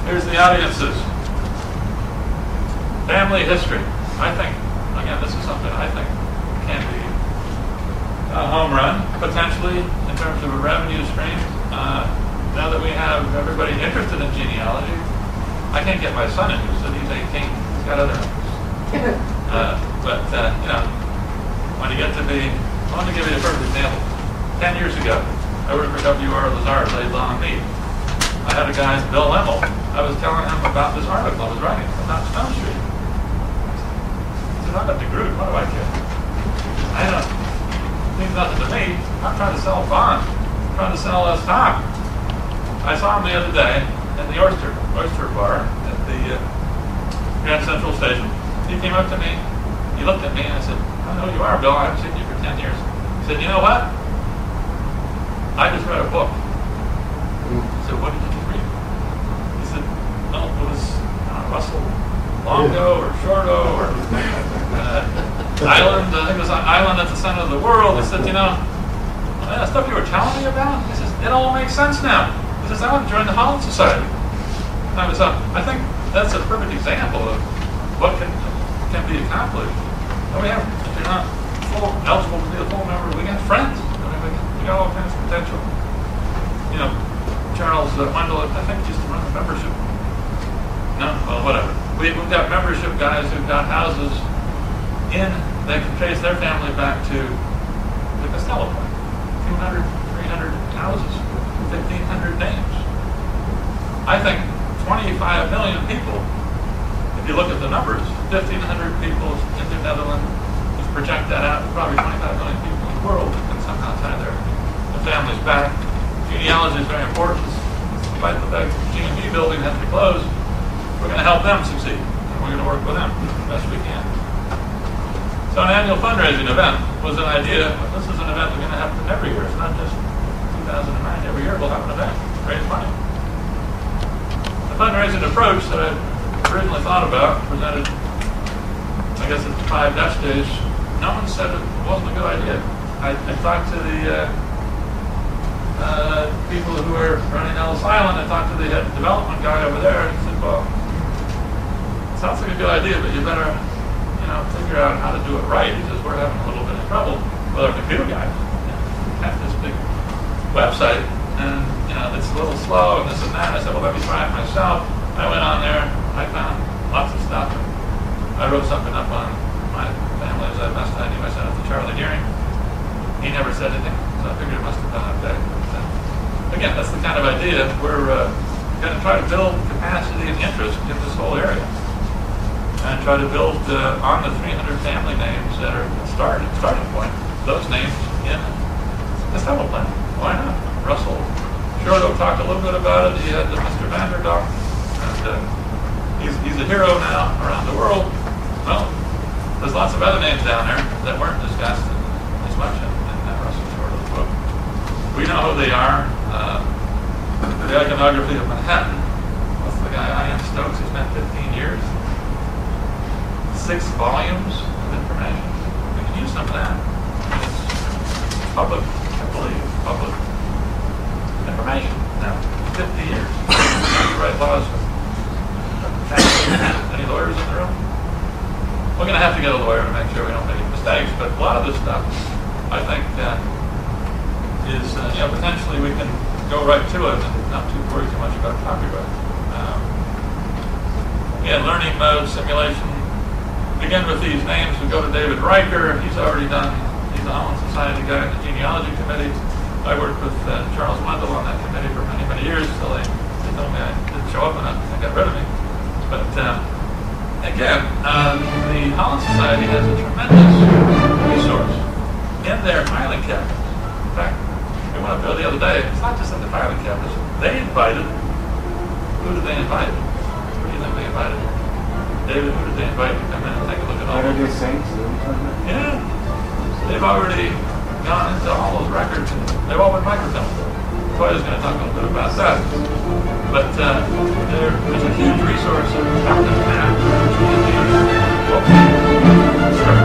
Here's the audiences. Family history. I think, again, this is something I think can be a home run, potentially, in terms of a revenue stream. Now that we have everybody interested in genealogy, I can't get my son interested. He's 18. He's got other interests. But you know, when you get to be, I want to give you a perfect example. 10 years ago, I worked for W.R. Lazar's laid-long meat. I had a guy, Bill Lemmel. I was telling him about this article I was writing about Stone Street. He said, I'm at the Groot. What do I care? I don't. It means nothing to me. I'm trying to sell a bond. I'm trying to sell us stock. I saw him the other day in the Oyster Bar at the Grand Central Station. He came up to me. He looked at me and I said, I know who you are, Bill. I haven't seen you for 10 years. He said, you know what? I just read a book. I said, what did you just read? He said, well, it was Russell Longo or Shorto or Island. I think it was Island at the Center of the World. He said, you know, that stuff you were telling me about, he says, it all makes sense now. He says, I want to join the Holland Society. And I think that's a perfect example of what can be accomplished. And we have, if you're not eligible to be a full member, we got friends. I mean, we got all kinds of potential. You know, Charles Wendell, I think, used to run a membership. No, well, whatever. We've got membership guys who've got houses in, they can trace their family back to the Costello point. 200, 300 houses, 1,500 names. I think 25 million people, if you look at the numbers, 1,500 people in the Netherlands, just project that out, probably 25 million people in the world that can somehow tie their families back. Genealogy is very important. Despite the fact that the G&B building has to close, we're going to help them succeed. And we're going to work with them the best we can. So an annual fundraising event was an idea. This is an event we're going to happen every year. It's not just 2009. Every year we'll have an event, raise money. The fundraising approach that I originally thought about, presented, I guess at the 5 Dutch days, no one said it wasn't a good idea. I talked to the people who were running Ellis Island. I talked to the head development guy over there, and he said, well, it sounds like a good idea, but you better, you know, figure out how to do it right. He says, we're having a little bit of trouble with our computer guys. Have this big website, and, you know, it's a little slow, and this and that. I said, well, let me try it myself. I went on there, I found lots of stuff, and I wrote something up on my family as best I knew. I sent it to Charlie Deering. He never said anything, so I figured it must have done okay. So, again, that's the kind of idea. We're going to try to build capacity and interest in this whole area, and try to build on the 300 family names that are starting point, those names in the Stemmel plan. Why not? Russell Shorto talked a little bit about it. He had Mr. Vanderdock, and he's a hero now around the world. Well, there's lots of other names down there that weren't discussed as much in that Russell Shorto book. We know who they are. The iconography of Manhattan. What's the guy, Ian Stokes? He spent 15 years. 6 volumes of information. We can use some of that. It's public, I believe, public information now. 50 years. Copyright laws. Any lawyers in the room? We're going to have to get a lawyer to make sure we don't make any mistakes, but a lot of this stuff, I think, is, you know, potentially we can go right to it and not too worry too much about copyright. Again, learning mode, simulation. Begin with these names. We go to David Riker. He's already done, he's the Holland Society guy in the genealogy committee. I worked with Charles Wendell on that committee for many, many years until they told me I didn't show up and they got rid of me. But again, the Holland Society has a tremendous resource in their filing cabinets. In fact, we went up there the other day. It's not just in the filing cabinets. They invited. Who did they invite? Who do you think they invited? David, who did they invite to come in and take a look at all of them? Yeah. They've already gone into all those records, and they've all been microfilmed. Toya's going to talk a little bit about that. But there's a huge resource of document math in the